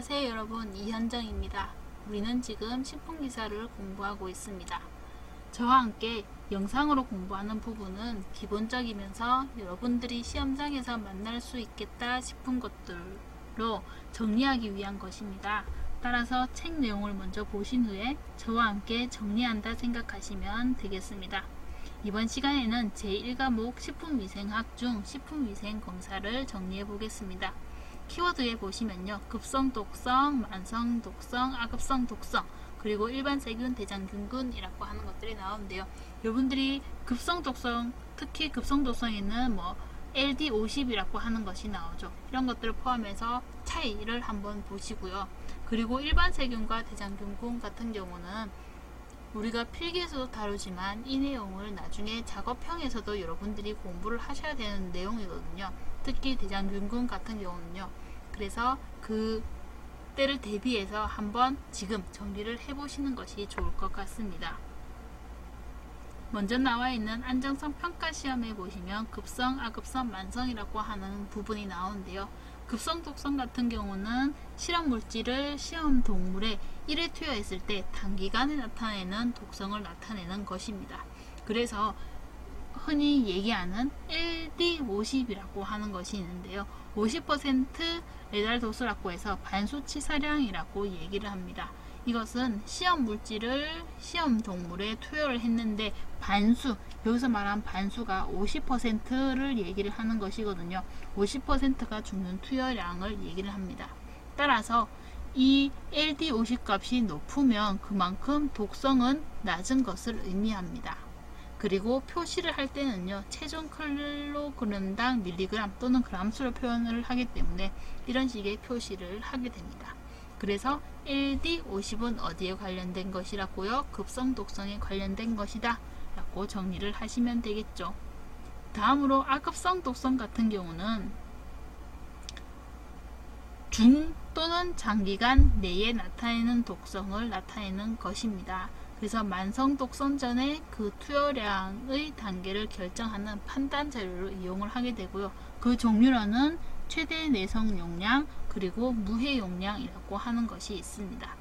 안녕하세요 여러분, 이현정입니다. 우리는 지금 식품기사를 공부하고 있습니다. 저와 함께 영상으로 공부하는 부분은 기본적이면서 여러분들이 시험장에서 만날 수 있겠다 싶은 것들로 정리하기 위한 것입니다. 따라서 책 내용을 먼저 보신 후에 저와 함께 정리한다 생각하시면 되겠습니다. 이번 시간에는 제1과목 식품위생학 중 식품위생검사를 정리해 보겠습니다. 키워드에 보시면요, 급성 독성, 만성 독성, 아급성 독성, 그리고 일반 세균, 대장균군이라고 하는 것들이 나오는데요. 여러분들이 급성 독성, 특히 급성 독성에는 LD50이라고 하는 것이 나오죠. 이런 것들을 포함해서 차이를 한번 보시고요. 그리고 일반 세균과 대장균군 같은 경우는 우리가 필기에서도 다루지만 이 내용을 나중에 작업형에서도 여러분들이 공부를 하셔야 되는 내용이거든요. 특히 대장균군 같은 경우는요. 그래서 그 때를 대비해서 한번 지금 정리를 해보시는 것이 좋을 것 같습니다. 먼저 나와 있는 안정성 평가 시험에 보시면 급성, 아급성, 만성이라고 하는 부분이 나오는데요. 급성 독성 같은 경우는 실험 물질을 시험 동물에 1회 투여했을 때 단기간에 나타내는 독성을 나타내는 것입니다. 그래서 흔히 얘기하는 LD50이라고 하는 것이 있는데요. 50% 레달 도수라고 해서 반수치사량이라고 얘기를 합니다. 이것은 시험 물질을 시험 동물에 투여를 했는데 반수, 여기서 말한 반수가 50%를 얘기를 하는 것이거든요. 50%가 죽는 투여량을 얘기를 합니다. 따라서 이 LD50 값이 높으면 그만큼 독성은 낮은 것을 의미합니다. 그리고 표시를 할 때는요, 체중 킬로그램당 밀리그램 또는 그람수로 표현을 하기 때문에 이런 식의 표시를 하게 됩니다. 그래서 LD50은 어디에 관련된 것이라고요? 급성 독성에 관련된 것이다 라고 정리를 하시면 되겠죠. 다음으로 아급성 독성 같은 경우는 중 또는 장기간 내에 나타내는 독성을 나타내는 것입니다. 그래서 만성 독성 전에 그 투여량의 단계를 결정하는 판단 자료로 이용을 하게 되고요. 그 종류로는 최대 내성 용량 그리고 무해 용량이라고 하는 것이 있습니다.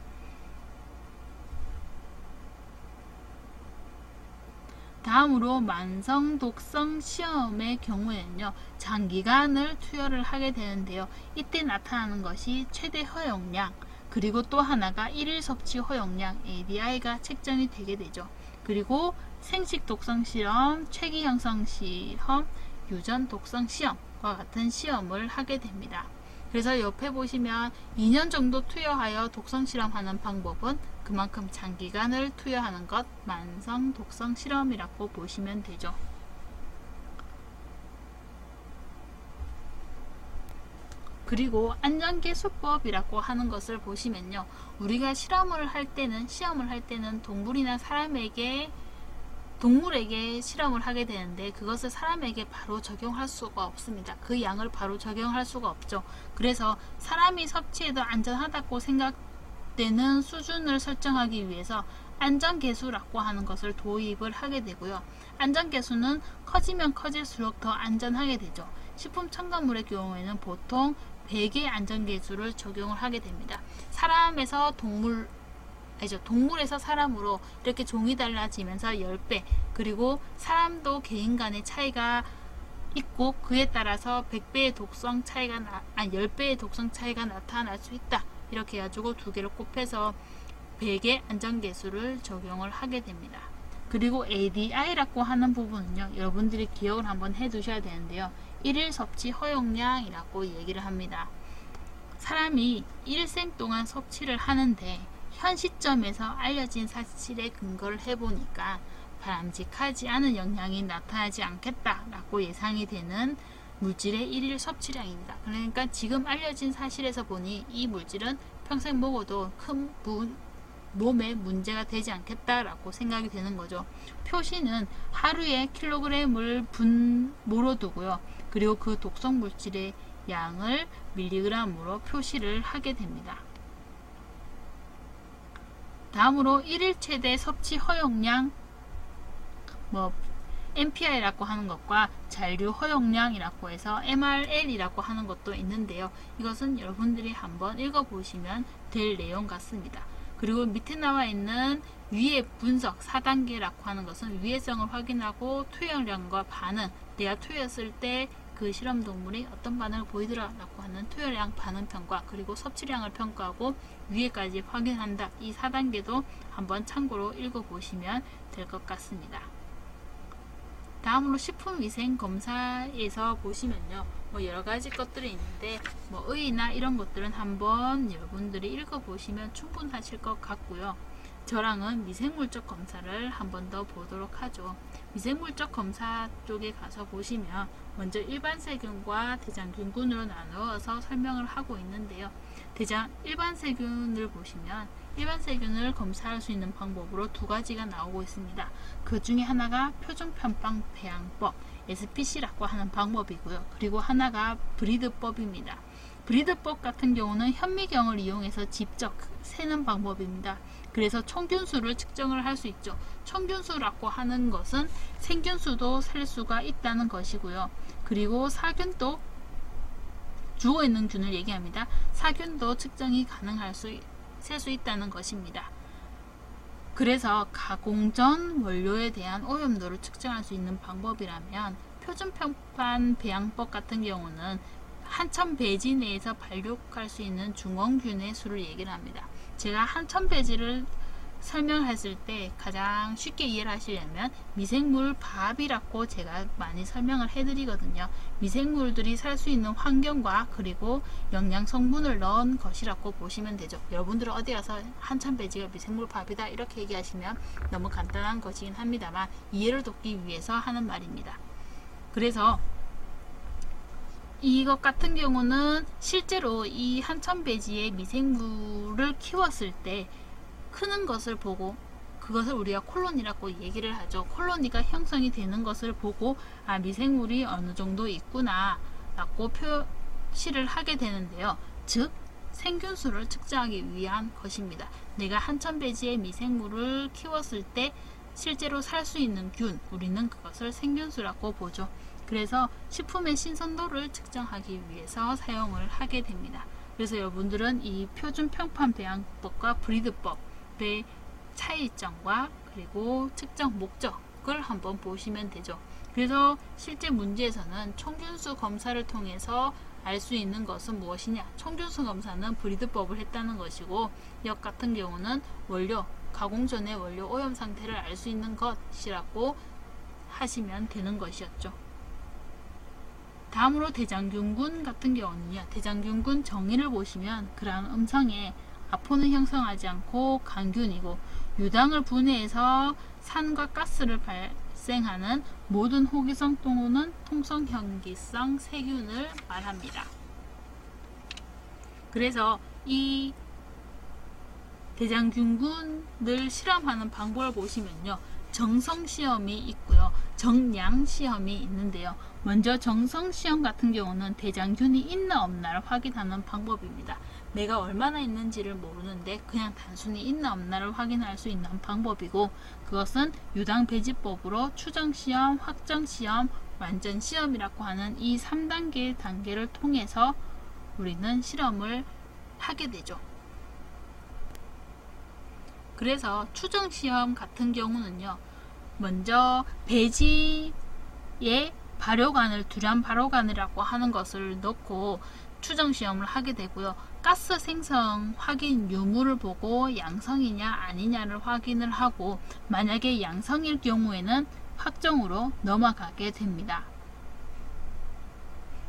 다음으로 만성 독성 시험의 경우에는요, 장기간을 투여를 하게 되는데요. 이때 나타나는 것이 최대 허용량 그리고 또 하나가 1일 섭취 허용량 ADI가 책정이 되게 되죠. 그리고 생식 독성 시험, 체기 형성 시험, 유전 독성 시험과 같은 시험을 하게 됩니다. 그래서 옆에 보시면 2년 정도 투여하여 독성 실험하는 방법은 그만큼 장기간을 투여하는 것, 만성 독성 실험이라고 보시면 되죠. 그리고 안전계수법이라고 하는 것을 보시면요, 우리가 시험을 할 때는 동물이나 동물에게 실험을 하게 되는데 그것을 사람에게 바로 적용할 수가 없습니다. 그 양을 바로 적용할 수가 없죠. 그래서 사람이 섭취해도 안전하다고 생각되는 수준을 설정하기 위해서 안전계수라고 하는 것을 도입을 하게 되고요. 안전계수는 커지면 커질수록 더 안전하게 되죠. 식품 첨가물의 경우에는 보통 100의 안전계수를 적용을 하게 됩니다. 동물에서 사람으로 이렇게 종이 달라지면서 10배, 그리고 사람도 개인 간의 차이가 있고 그에 따라서 10배의 독성 차이가 10배의 독성 차이가 나타날 수 있다. 이렇게 해가지고 두 개를 곱해서 100의 안전계수를 적용을 하게 됩니다. 그리고 ADI라고 하는 부분은요, 여러분들이 기억을 한번 해 두셔야 되는데요. 1일 섭취 허용량이라고 얘기를 합니다. 사람이 일생 동안 섭취를 하는데 현 시점에서 알려진 사실에 근거를 해보니까 바람직하지 않은 영향이 나타나지 않겠다라고 예상이 되는 물질의 1일 섭취량입니다. 그러니까 지금 알려진 사실에서 보니 이 물질은 평생 먹어도 큰 몸에 문제가 되지 않겠다라고 생각이 되는 거죠. 표시는 하루에 킬로그램을 분모로 두고요. 그리고 그 독성 물질의 양을 밀리그램으로 표시를 하게 됩니다. 다음으로 1일 최대 섭취 허용량 MPI라고 하는 것과 잔류 허용량이라고 해서 MRL이라고 하는 것도 있는데요. 이것은 여러분들이 한번 읽어보시면 될 내용 같습니다. 그리고 밑에 나와 있는 위의 분석 4단계라고 하는 것은 위해성을 확인하고 투여량과 반응, 내가 투여했을 때 그 실험 동물이 어떤 반응을 보이더라 라고 하는 투여량 반응 평가, 그리고 섭취량을 평가하고 위에까지 확인한다. 이 4단계도 한번 참고로 읽어보시면 될 것 같습니다. 다음으로 식품위생검사에서 보시면요, 여러가지 것들이 있는데 의의나 이런 것들은 한번 여러분들이 읽어보시면 충분하실 것 같고요. 저랑은 미생물적 검사를 한번 더 보도록 하죠. 미생물적 검사 쪽에 가서 보시면 먼저 일반 세균과 대장균군으로 나누어서 설명을 하고 있는데요. 일반 세균을 보시면 일반 세균을 검사할 수 있는 방법으로 두 가지가 나오고 있습니다. 그 중에 하나가 표준편빵 배양법 SPC라고 하는 방법이고요. 그리고 하나가 브리드법입니다. 브리드법 같은 경우는 현미경을 이용해서 직접 세는 방법입니다. 그래서 총균수를 측정을 할 수 있죠. 총균수라고 하는 것은 생균수도 셀 수가 있다는 것이고요. 그리고 사균도, 죽어있는 균을 얘기합니다. 사균도 측정이 가능할 셀 수 있다는 것입니다. 그래서 가공 전 원료에 대한 오염도를 측정할 수 있는 방법이라면 표준평판 배양법 같은 경우는 한천 배지 내에서 발육할 수 있는 중원균의 수를 얘기를 합니다. 제가 한천 배지를 설명했을 때 가장 쉽게 이해를 하시려면 미생물 밥이라고 제가 많이 설명을 해드리거든요. 미생물들이 살 수 있는 환경과 그리고 영양 성분을 넣은 것이라고 보시면 되죠. 여러분들은 어디 가서 한천 배지가 미생물 밥이다 이렇게 얘기하시면 너무 간단한 것이긴 합니다만 이해를 돕기 위해서 하는 말입니다. 그래서 이것 같은 경우는 실제로 이 한천 배지의 미생물을 키웠을 때 크는 것을 보고, 그것을 우리가 콜로니라고 얘기를 하죠. 콜로니가 형성이 되는 것을 보고 미생물이 어느 정도 있구나 라고 표시를 하게 되는데요. 즉 생균수를 측정하기 위한 것입니다. 내가 한천 배지의 미생물을 키웠을 때 실제로 살 수 있는 균, 우리는 그것을 생균수라고 보죠. 그래서 식품의 신선도를 측정하기 위해서 사용을 하게 됩니다. 그래서 여러분들은 이 표준평판 배양법과 브리드법의 차이점과 그리고 측정 목적을 한번 보시면 되죠. 그래서 실제 문제에서는 총균수 검사를 통해서 알 수 있는 것은 무엇이냐? 총균수 검사는 브리드법을 했다는 것이고, 역 같은 경우는 원료, 가공 전의 원료 오염 상태를 알 수 있는 것이라고 하시면 되는 것이었죠. 다음으로 대장균군 같은 경우는요, 대장균군 정의를 보시면 그러한 음성에 아포는 형성하지 않고 강균이고 유당을 분해해서 산과 가스를 발생하는 모든 호기성 또는 통성형기성 세균을 말합니다. 그래서 이 대장균군을 실험하는 방법을 보시면요, 정성 시험이 있고요, 정량 시험이 있는데요. 먼저 정성 시험 같은 경우는 대장균이 있나 없나를 확인하는 방법입니다. 내가 얼마나 있는지를 모르는데 그냥 단순히 있나 없나를 확인할 수 있는 방법이고, 그것은 유당 배지법으로 추정 시험, 확정 시험, 완전 시험이라고 하는 이 3단계 단계를 통해서 우리는 실험을 하게 되죠. 그래서 추정 시험 같은 경우는요, 먼저 배지에 발효관을 듀란 발효관이라고 하는 것을 넣고 추정 시험을 하게 되고요. 가스 생성 확인 유무를 보고 양성이냐 아니냐를 확인을 하고, 만약에 양성일 경우에는 확정으로 넘어가게 됩니다.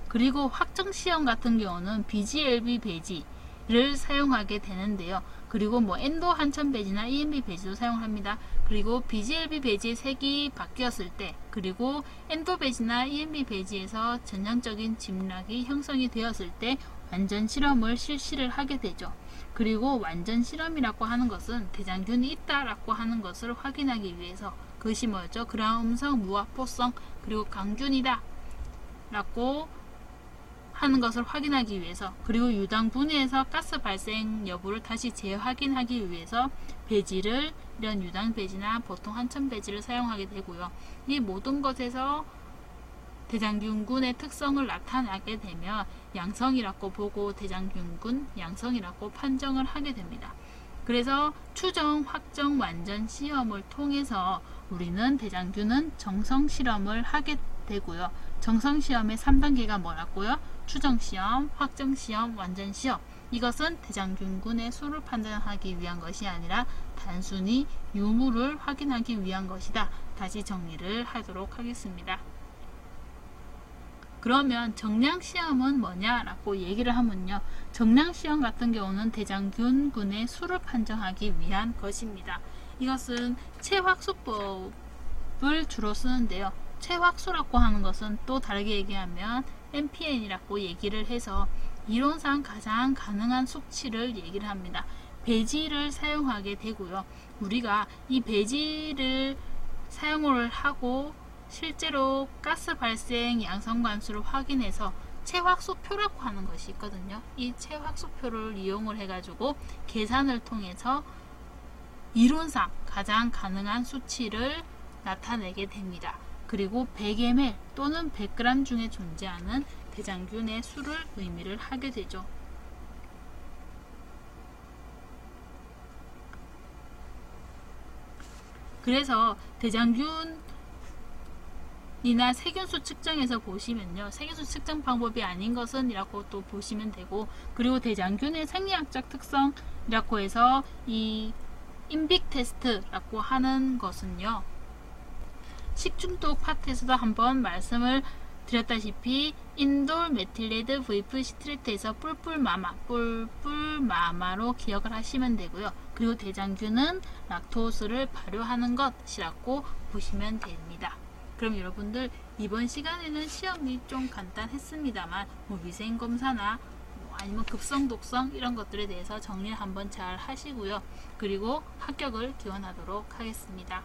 그리고 확정 시험 같은 경우는 BGLB 배지를 사용하게 되는데요. 그리고 엔도 한천 배지나 EMB 배지도 사용합니다. 그리고 BGLB 배지의 색이 바뀌었을 때, 그리고 엔도 배지나 EMB 배지에서 전형적인 진락이 형성이 되었을 때 완전 실험을 실시를 하게 되죠. 그리고 완전 실험이라고 하는 것은 대장균이 있다라고 하는 것을 확인하기 위해서, 그것이 뭐였죠? 그라음성, 무화포성, 그리고 강균이다 라고 하는 것을 확인하기 위해서, 그리고 유당 분해에서 가스 발생 여부를 다시 재확인하기 위해서 배지를, 이런 유당 배지나 보통 한천 배지를 사용하게 되고요. 이 모든 것에서 대장균군의 특성을 나타나게 되면 양성이라고 보고 대장균군 양성이라고 판정을 하게 됩니다. 그래서 추정, 확정, 완전 시험을 통해서 우리는 대장균은 정성 실험을 하게 되고요. 정성 시험의 3단계가 뭐라고요? 추정 시험, 확정 시험, 완전 시험. 이것은 대장균군의 수를 판단하기 위한 것이 아니라 단순히 유무를 확인하기 위한 것이다. 다시 정리를 하도록 하겠습니다. 그러면 정량시험은 뭐냐라고 얘기를 하면요. 정량시험 같은 경우는 대장균군의 수를 판정하기 위한 것입니다. 이것은 체확수법을 주로 쓰는데요. 체확수라고 하는 것은 또 다르게 얘기하면 MPN이라고 얘기를 해서 이론상 가장 가능한 수치를 얘기를 합니다. 배지를 사용하게 되고요. 우리가 이 배지를 사용을 하고 실제로 가스 발생 양성 관수를 확인해서 체확수표라고 하는 것이 있거든요. 이 체확수표를 이용을 해가지고 계산을 통해서 이론상 가장 가능한 수치를 나타내게 됩니다. 그리고 100ml 또는 100g 중에 존재하는 대장균의 수를 의미를 하게 되죠. 그래서 대장균이나 세균수 측정에서 보시면요. 세균수 측정 방법이 아닌 것은 이라고 또 보시면 되고, 그리고 대장균의 생리학적 특성이라고 해서 이 인빅 테스트라고 하는 것은요. 식중독 파트에서도 한번 말씀을 드렸다시피 인돌 메틸레드 VF 시트레트에서 뿔뿔마마로 기억을 하시면 되고요. 그리고 대장균은 락토스를 발효하는 것이라고 보시면 됩니다. 그럼 여러분들 이번 시간에는 시험이 좀 간단했습니다만 위생검사나 아니면 급성, 독성 이런 것들에 대해서 정리를 한번 잘 하시고요. 그리고 합격을 기원하도록 하겠습니다.